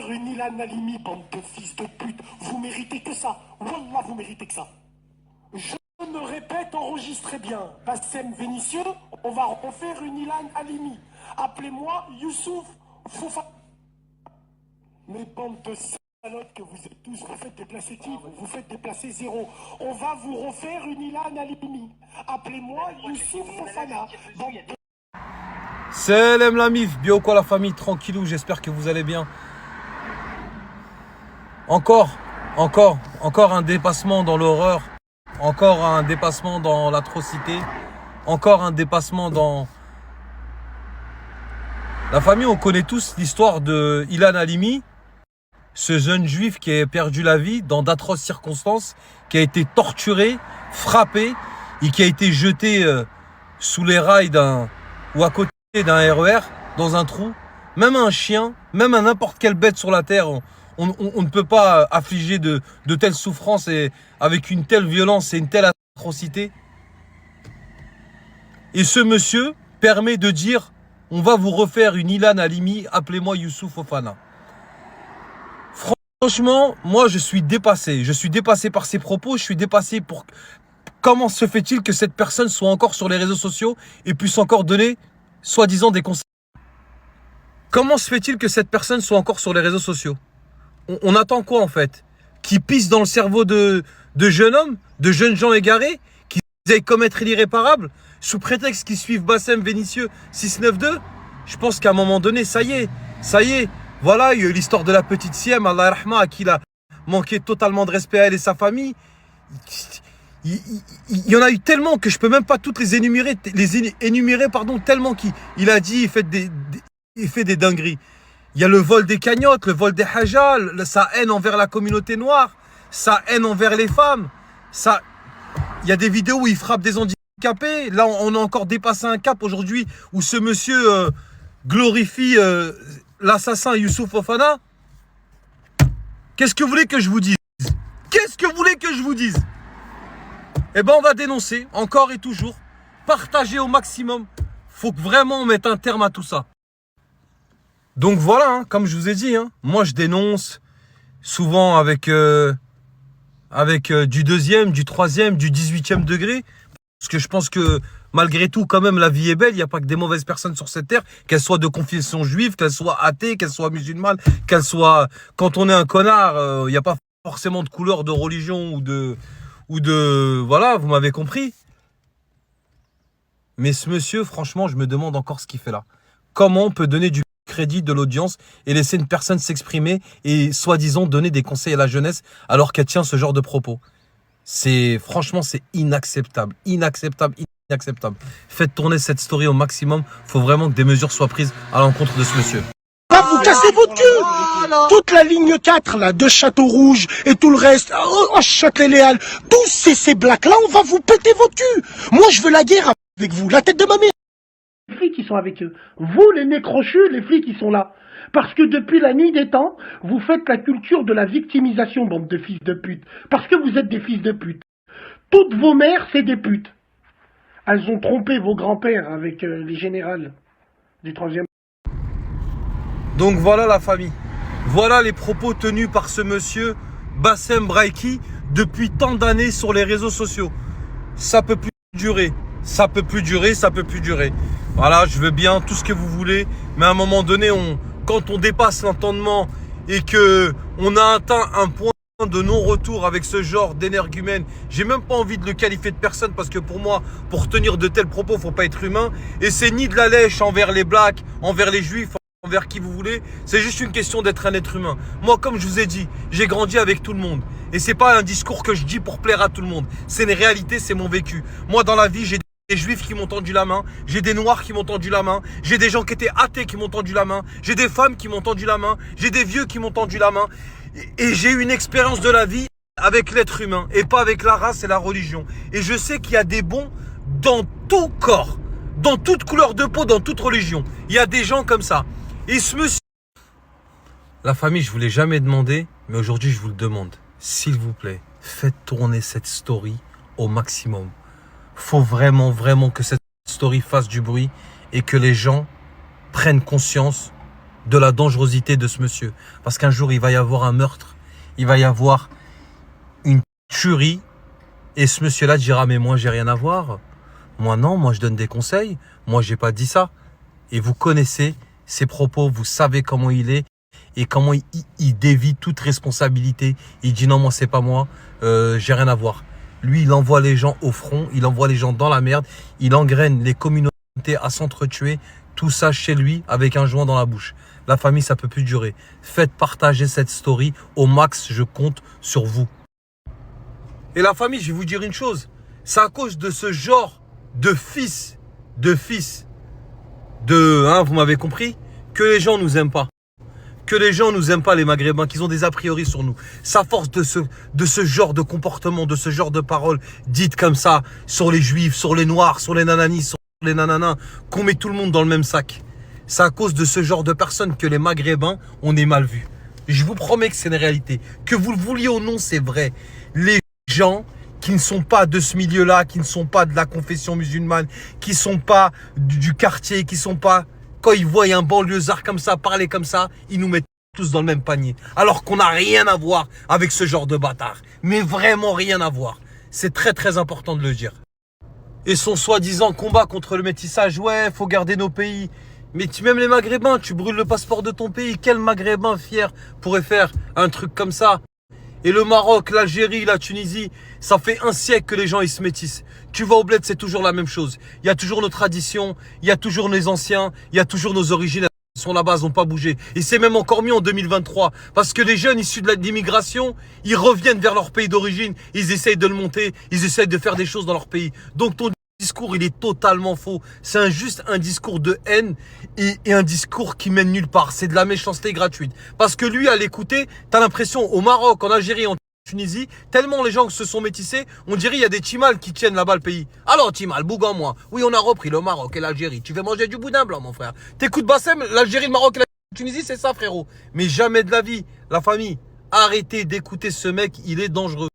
refaire une Ilan Halimi, bande de fils de pute. Vous méritez que ça. Wallah, vous méritez que ça. Je me répète, enregistrez bien. Bassem Vénitieux, on va refaire une Ilan Halimi. Appelez-moi Youssouf Fofana. Mais bande de salopes que vous êtes tous, vous faites déplacer qui? Vous faites déplacer zéro. On va vous refaire une Ilan Halimi. Appelez-moi Youssouf Fofana. Salam la mif, bien ou quoi la famille, tranquillou, j'espère que vous allez bien. Encore un dépassement dans l'horreur, encore un dépassement dans l'atrocité, encore un dépassement dans... La famille, on connaît tous l'histoire de Ilan Halimi, ce jeune juif qui a perdu la vie dans d'atroces circonstances, qui a été torturé, frappé et qui a été jeté sous les rails ou à côté d'un RER, dans un trou. Même un chien, même à n'importe quelle bête sur la terre, on ne peut pas affliger de telles souffrances et avec une telle violence et une telle atrocité. Et ce monsieur permet de dire, on va vous refaire une Ilan Halimi, appelez-moi Youssouf Fofana. Franchement, moi je suis dépassé. Je suis dépassé par ses propos, je suis dépassé pour... Comment se fait-il que cette personne soit encore sur les réseaux sociaux et puisse encore donner soi-disant des conseils? Comment se fait-il que cette personne soit encore sur les réseaux sociaux? On attend quoi en fait? Qui pisse dans le cerveau de jeunes hommes, de jeunes gens égarés, qui aillent commettre l'irréparable, sous prétexte qu'ils suivent Bassem Vénitieux 692? Je pense qu'à un moment donné, ça y est. Voilà, il y a eu l'histoire de la petite Siem, Allah rahma, à qui il a manqué totalement de respect à elle et sa famille. Il y en a eu tellement que je peux même pas toutes les énumérer, tellement qu'il a dit, il fait des dingueries. Il y a le vol des cagnottes, le vol des hajas, sa haine envers la communauté noire, sa haine envers les femmes. Il y a des vidéos où il frappe des handicapés. Là, on a encore dépassé un cap aujourd'hui où ce monsieur glorifie l'assassin Youssouf Fofana. Qu'est-ce que vous voulez que je vous dise? Eh ben, on va dénoncer, encore et toujours, partager au maximum. Faut que vraiment on mette un terme à tout ça. Donc voilà, comme je vous ai dit, moi je dénonce souvent avec du deuxième, du troisième, du 18e degré. Parce que je pense que malgré tout, quand même, la vie est belle. Il n'y a pas que des mauvaises personnes sur cette terre, qu'elles soient de confession juive, qu'elles soient athées, qu'elles soient musulmanes, qu'elles soient... Quand on est un connard, il n'y a pas forcément de couleur, de religion ou de... Voilà, vous m'avez compris. Mais ce monsieur, franchement, je me demande encore ce qu'il fait là. Comment on peut donner du crédit, de l'audience et laisser une personne s'exprimer et soi-disant donner des conseils à la jeunesse alors qu'elle tient ce genre de propos? Franchement, c'est inacceptable. Faites tourner cette story au maximum. Il faut vraiment que des mesures soient prises à l'encontre de ce monsieur. Va vous casser votre cul. Toute la ligne 4 là, de Château Rouge et tout le reste, Châtelet-Léal, tous ces blacks là, on va vous péter votre cul. Moi je veux la guerre avec vous, la tête de ma mère. Les flics qui sont avec eux, vous les nez crochus, les flics qui sont là. Parce que depuis la nuit des temps, vous faites la culture de la victimisation, bande de fils de pute. Parce que vous êtes des fils de pute. Toutes vos mères, c'est des putes. Elles ont trompé vos grands-pères avec les générales du 3e. Donc voilà la famille. Voilà les propos tenus par ce monsieur Bassem Braiki depuis tant d'années sur les réseaux sociaux. Ça peut plus durer. Voilà, je veux bien tout ce que vous voulez, mais à un moment donné, quand on dépasse l'entendement et que on a atteint un point de non-retour avec ce genre d'énergumène, j'ai même pas envie de le qualifier de personne parce que pour moi, pour tenir de tels propos, faut pas être humain. Et c'est ni de la lèche envers les blacks, envers les juifs, envers qui vous voulez. C'est juste une question d'être un être humain. Moi, comme je vous ai dit, j'ai grandi avec tout le monde. Et c'est pas un discours que je dis pour plaire à tout le monde. C'est une réalité, c'est mon vécu. Moi, dans la vie, j'ai des juifs qui m'ont tendu la main, j'ai des noirs qui m'ont tendu la main, j'ai des gens qui étaient athées qui m'ont tendu la main, j'ai des femmes qui m'ont tendu la main, j'ai des vieux qui m'ont tendu la main. Et j'ai eu une expérience de la vie avec l'être humain et pas avec la race et la religion. Et je sais qu'il y a des bons dans tout corps, dans toute couleur de peau, dans toute religion. Il y a des gens comme ça. Et ce monsieur... La famille, je ne vous l'ai jamais demandé, mais aujourd'hui, je vous le demande. S'il vous plaît, faites tourner cette story au maximum. Faut vraiment que cette story fasse du bruit et que les gens prennent conscience de la dangerosité de ce monsieur. Parce qu'un jour, il va y avoir un meurtre, il va y avoir une tuerie, et ce monsieur-là dira, mais moi, j'ai rien à voir. Moi, non, moi, je donne des conseils. Moi, j'ai pas dit ça. Et vous connaissez ses propos, vous savez comment il est et comment il dévie toute responsabilité. Il dit, non, moi, c'est pas moi, j'ai rien à voir. Lui, il envoie les gens au front, il envoie les gens dans la merde, il engraine les communautés à s'entretuer, tout ça chez lui avec un joint dans la bouche. La famille, ça peut plus durer. Faites partager cette story au max, je compte sur vous. Et la famille, je vais vous dire une chose, c'est à cause de ce genre de fils, vous m'avez compris, que les gens nous aiment pas. Que les gens nous aiment pas, les Maghrébins, qu'ils ont des a priori sur nous. C'est à force de ce genre de comportement, de ce genre de paroles dites comme ça, sur les juifs, sur les noirs, sur les nananis, sur les nananas, qu'on met tout le monde dans le même sac. C'est à cause de ce genre de personnes que les Maghrébins, on est mal vus. Je vous promets que c'est une réalité. Que vous le vouliez ou non, c'est vrai. Les gens qui ne sont pas de ce milieu-là, qui ne sont pas de la confession musulmane, qui ne sont pas du quartier, qui ne sont pas... Quand ils voient un banlieusard comme ça, parler comme ça, ils nous mettent tous dans le même panier. Alors qu'on n'a rien à voir avec ce genre de bâtard. Mais vraiment rien à voir. C'est très très important de le dire. Et son soi-disant combat contre le métissage, ouais, faut garder nos pays. Mais même les Maghrébins, tu brûles le passeport de ton pays. Quel Maghrébin fier pourrait faire un truc comme ça? Et le Maroc, l'Algérie, la Tunisie, ça fait un siècle que les gens ils se métissent. Tu vas au bled, c'est toujours la même chose. Il y a toujours nos traditions, il y a toujours les anciens, il y a toujours nos origines. Elles sont là-bas, elles n'ont pas bougé. Et c'est même encore mieux en 2023. Parce que les jeunes issus de l'immigration, ils reviennent vers leur pays d'origine. Ils essayent de le monter, ils essayent de faire des choses dans leur pays. Donc ton discours, il est totalement faux. C'est juste un discours de haine et un discours qui mène nulle part. C'est de la méchanceté gratuite. Parce que lui, à l'écouter, t'as l'impression au Maroc, en Algérie, en Tunisie, tellement les gens se sont métissés, on dirait il y a des Timals qui tiennent là-bas le pays. Alors Timal, bougon moi. Oui, on a repris le Maroc et l'Algérie. Tu veux manger du boudin blanc, mon frère. T'écoutes Bassem, l'Algérie, le Maroc et la Tunisie, c'est ça, frérot. Mais jamais de la vie, la famille. Arrêtez d'écouter ce mec, il est dangereux.